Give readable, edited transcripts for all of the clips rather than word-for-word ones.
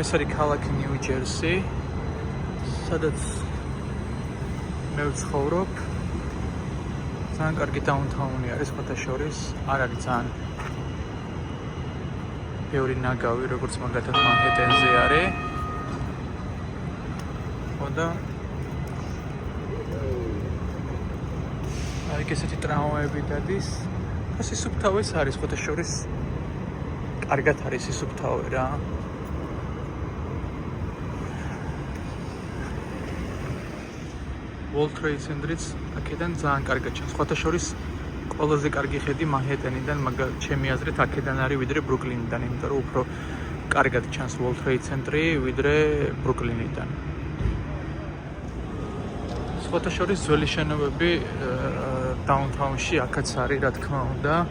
ეს არის ქალაქი ნიუ-ჯერსი, სადაც მე ვცხოვრობ. ძალიან კარგი დაუნთაუნი არის, სხვათა შორის არ არის ძალიან ბევრი ნაგავი, როგორც მაგალითად მანჰეტენზე არის. ხოდა აი ესეთი ტრამვაები დადის. და სისუფთავეს არის, სხვათა შორის კარგად არის სისუფთავე რა. World Trade Center-იც აქედან ძალიან კარგად ჩანს. სხვათა შორის ყველაზე კარგი ხედი მანჰეტენიდან, მაგრამ ჩემი აზრით აქედან არის ვიდრე ბრუკლინიდან, იმიტომ რომ უფრო კარგად ჩანს World Trade Center-ი ვიდრე ბრუკლინიდან. სხვათა შორის ძველი შენობები დაუნთაუნში აქაც არის, რა თქმა უნდა.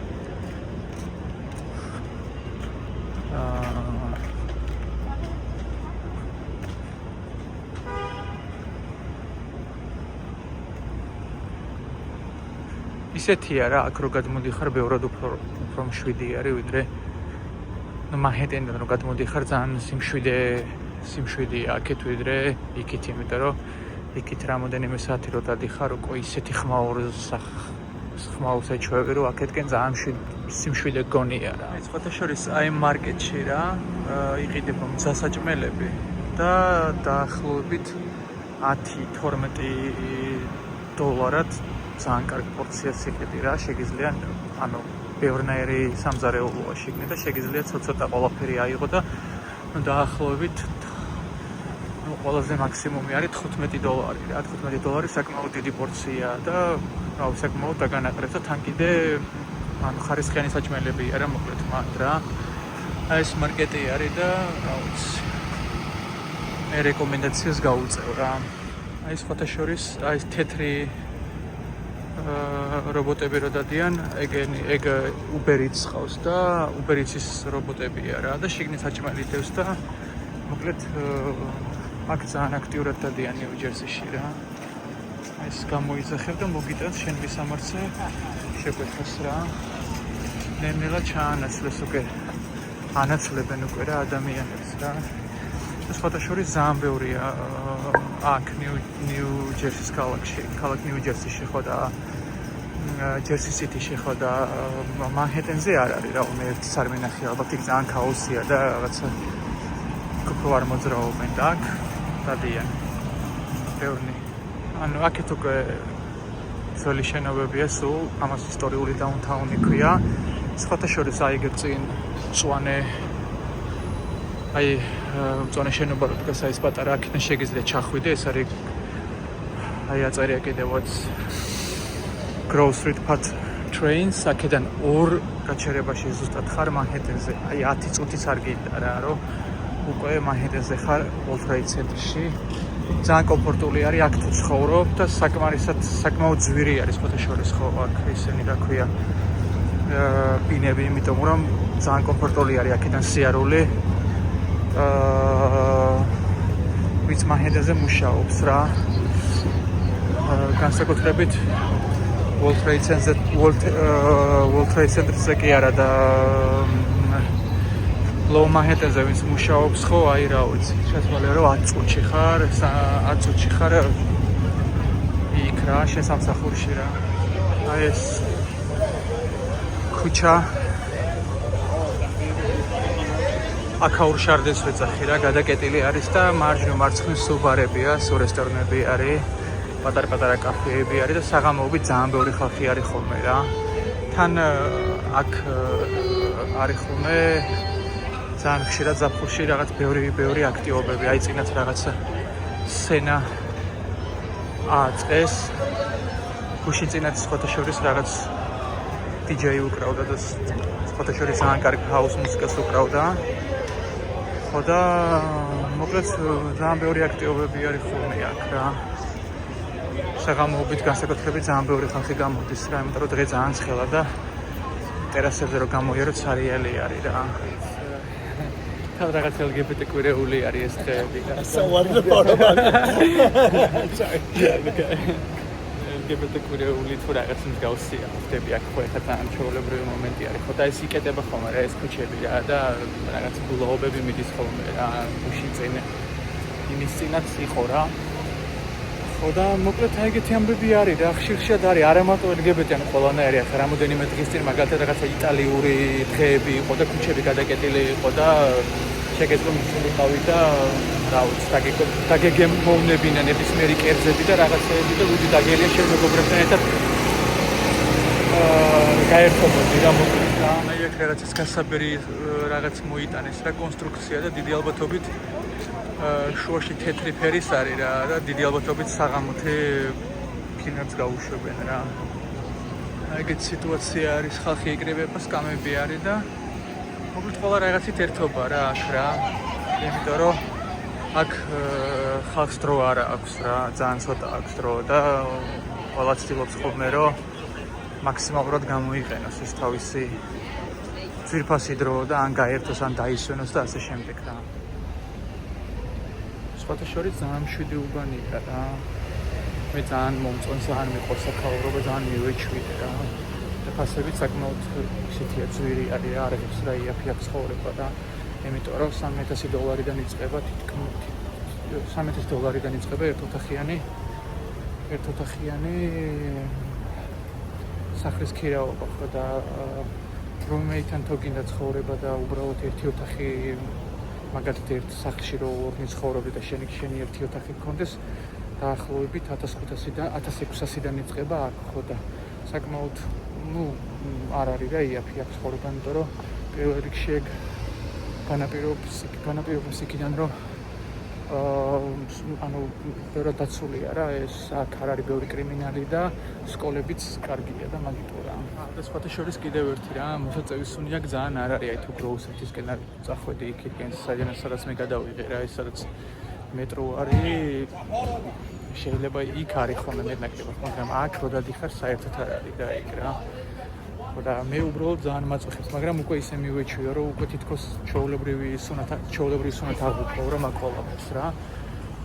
ისეთია რა, აქ რო გადმოდიხარ, ბევრად უფრო მშვიდი არის, ვიდრე მანჰეტენიდან რო გადმოდიხარ, ძალიან სიმშვიდეა აქეთ ვიდრე იქით, იმიტომ რომ იქით რამოდენიმე საათი რო დადიხარ, უკვე ისეთი ხმაურს ეჩვევი, რომ აქეთკენ ძალიან სიმშვიდე გონია რა. სხვათა შორის აი მარკეტში რა, იყიდება მზასაჭმელები და დაახლოებით 10-12 დოლარად ძალიან კარგი პორციას იყიდი რა, შეგიძლია ანუ ბევრნაირი სამზარეულოა შეგნე და შეგიძლია ცოტა ყველაფერი აიღო და დაახლოებით ყველაზე მაქსიმუმი არის 15 დოლარი რა. 15 დოლარი საკმაოდ დიდი პორცია და რავი, საკმაოდ დაგანაყრებს და თან კიდე ანუ ხარისხიანი საჭმელები არა მოკლედ მათ რა. აი ეს მარკეტი არის და რა ვიცი, მე რეკომენდაციას გავუწევ რა. აი სხვათა შორის აი თეთრი რობოტები რო დადიან, ეგ Uber Eats ყავს და Uber Eats-ის რობოტებია რა და შიგნით საჭმელი დევს და მოკლედ აქ ძალიან აქტიურად დადიან ნიუ-ჯერსიში რა. ეს გამოიძახებ და მოგიტანს შენ ვისამართზე შეგვეცეს რა. ნელ-ნელა ჩაანაცვლეს უკვე, ანაცვლებენ უკვე რა ადამიანებს რა. სხვათა შორის ძალიან ბევრია აქ ნიუ-ჯერსის ქალაქში, ქალაქ ნიუ-ჯერსიში ხო და ჯერსი სიტიში ხო და მანჰეტენზე არ არის რა, მე ერთის არ მინახე, ალბათ იქ ძალიან ქაოსია და რაღაცა უფრო არ მოძრაობენ და აქ დადიან ბევრი. ანუ აქეთ უკვე ძველი შენობებია სულ, ამას ისტორიული დაუნთაუნი ქვია. სხვათა შორის აი ეგ წინ მწვანე აი მწვანე შენობა რო დგას, აი ეს პატარა აქედან შეგიძლია ჩახვიდე, ეს არის აი აწერია კიდევაც Grove Street Path Trains, აქედან ორ გაჩერებაში ზუსტად ხარ მანჰეტენზე. აი 10 წუთიც არ გინდა რა, რომ უკვე მანჰეტენზე ხარ World Trade Center-ში. ძალიან კომფორტული არის აქ თუ ცხოვრობ და საკმაოდ ძვირი არის სხვათა შორის ხო აქ ისინი რა ქვია ბინები, იმიტომ რომ ძალიან კომფორტული არის აქედან სიარული. ვიც მანჰეტენზე მუშაობს რა. განსაკუთრებით World Trade Center-ზე კი არა და Low Manhattan-ზე ვინც მუშაობს ხო, აი რა ვიცი, შესაძლოა რომ 10 წუთში ხარ, 10 წუთში ხარ იქ რა, შესამსახურში რა. აი ეს ქუჩა აქაურ შარდეს ვეძახი რა, გადაკეტილი არის და მარცხნივ სულ ბარებია, სულ რესტორნები არის, პატარ-პატარა კაფეები არის და საღამოობით ძალიან ბევრი ხალხი არის ხოლმე რა. თან აქ არის ხოლმე ძალიან ხშირად ზაფხულში რაღაც ბევრი აქტივობები, აი წინათ რაღაცა სცენა აწყეს. გუშინ წინათ სხვათა შორის რაღაც DJ უკრავდა და სხვათა შორის ძალიან კარგი house მუსიკას უკრავდა. ხო და მოკლედ ძალიან ბევრი აქტივობები არის ხოლმე აქ რა. საღამოობით განსაკუთრებით ძალიან ბევრი ხალხი გამოდის რა, იმიტომ რომ დღე ძალიან ცხელა და ტერასებზე რომ გამოიეროთ სარიელი არის რა. თავ რაღაც LGBT კვირეული არის ეს დღეები და საوارد პარაბან. LGBT კვირეული თუ რაღაც მსგავსია ხდები აქ ხო ეხლა ძალიან ჩვეულებრივი მომენტი არის ხო და ეს იკეტება ხოლმე რა ეს ქუჩები რა და რაღაც ბულაობები მიდის ხოლმე რა გუშინ წინ იმის წინაც იყო რა ხო და მოკლედ აი ეგეთი ამბები არის რა ხშირად არის არა მარტო LGBT ან ყველანაირი ახლა რამოდენიმე დღის წინ მაგალითად რაღაცა იტალიური დღეები იყო და ქუჩები გადაკეტილი იყო და შეგეძლო მისულიყავი და რა ვიცი დაგეგმოვნებინა ნებისმიერი კერძები და რაღაცეები და ლუდი დაგელია შემოგობრებთან ერთად გაერთობოდი რა მოკლედ და აი აქ რაღაც გასაბერი რაღაც მოიტანეს რა კონსტრუქცია და დიდი ალბათობით შუაში თეთრი ფერის არის რა და დიდი ალბათობით საღამოთი ფილმებს გაუშვებენ რა აი ეგეთი სიტუაცია არის ხალხი იკრიბება სკამები არის და მოკლედ ყველა რაღაცით ერთობა რა აქ რა იმიტომ რომ აქ ხალხს დრო არა აქვს რა ძალიან ცოტა აქვს დრო და ყველა ცდილობს ხოლმე რომ მაქსიმალურად გამოიყენოს ეს თავისი ძვირფასი დრო და ან გაერთოს ან დაისვენოს და ასე შემდეგ რა სხვათა შორის ძალიან მშვიდი უბანია რა მე ძალიან მომწონს ძალიან მიყვარს საქაურობა ძალიან მივეჩვიდე რა და ფასებით საკმაოდ ისეთია ძვირი არის რა არაფერს რა იაფია ცხოვრება და იმიტომ რომ $3,000-დან იწყება თითქმის $3,000-დან იწყება ერთოთახიანი სახლის ქირაობა ხო და რომელთან თუ გინდა ცხოვრება და უბრალოდ ერთი ოთახი მაგალითად ერთ სახლში რო ორნი ცხოვრობდი და შენი ერთი ოთახი გქონდეს დაახლოებით 1,600-დან იწყება აქ ხო და საკმაოდ არ არის რა იაფია ცხოვრება იმიტომ რომ პირველ რიგში ეგ განაპირობებს იქიდან რომ ანუ ბევრად დაცულია რა ეს აქ არ არის ბევრი კრიმინალი და სკოლებიც კარგია და მაგიტო რა და სხვათა შორის კიდევ ერთი რა მოსაწევის სუნი აქ ძალიან არ არის აი თუ გროუსეთისკენ წახვედი იქიდან სადაც მე გადავიღე რა ეს სადაც მეტრო არის შეიძლება იქ არის ხოლმე მეტნაკლებად მაგრამ აქ რო დადიხარ საერთოდ არ არის და იქ რა და მე უბრალოდ ძალიან მაწუხებს, მაგრამ უკვე ისე მივეჩვია, რომ უკვე თითქოს ჩვეულებრივი სუნათ აღვიქო რა მაგ ყველაფერს რა.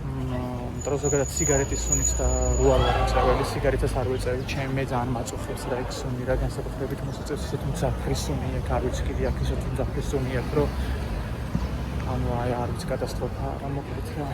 იმიტომ ზოგადად სიგარეტის სუნიც და რო არ ვაწევი, სიგარეტას არ ვეწევი, მე ძალიან მაწუხებს რა იქ სუნი რა, განსაკუთრებით მოსაწევს ისეთი მძაფრი სუნი აქ, არ ვიცი კიდე აქ ისეთი მძაფრი სუნი აქ, რომ ანუ აი არ ვიცი კატასტროფა რა მოკლედ რა.